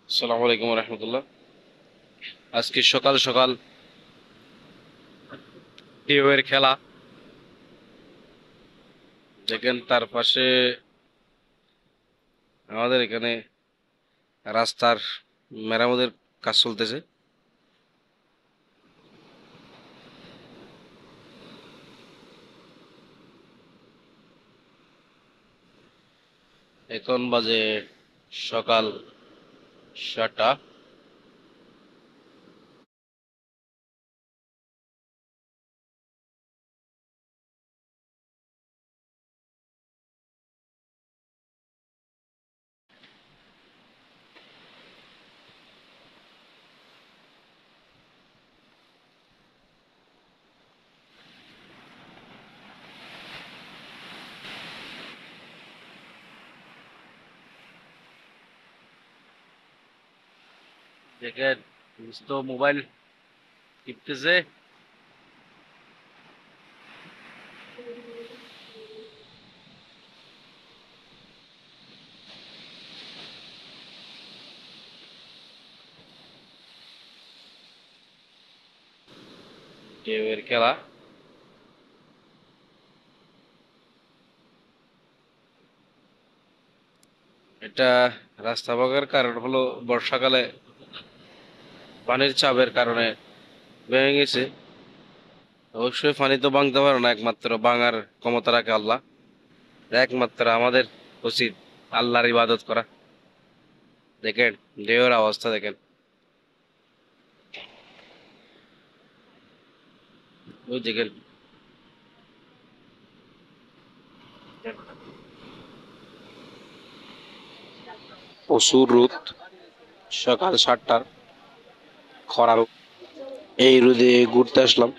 আসসালামু আলাইকুম রহমতুল্লাহ। আজকে সকাল সকাল টিউবের খেলা দেখেন, তার পাশে আমাদের এখানে রাস্তার মেরামতের কাজ চলতেছে। এখন বাজে সকাল 7টা। দেখেন, তো মোবাইল টিপতেছে। টিউবের খেলা, এটা রাস্তা ভাঙার কারণ হলো বর্ষাকালে পানির চাপের কারণে ভেঙে গেছে। অবশ্যই পানি তো ভাঙতে পারে না, একমাত্র ভাঙার ক্ষমতা রাখে আল্লাহ। একমাত্র আমাদের উচিত আল্লাহর ইবাদত করা। দেখেন ঢেউয়ের অবস্থা দেখেন, ওই দেখেন। প্রচুর রোদ, সকাল 7টার খরা রোদ। এই রোদে ঘুরতে আসলাম।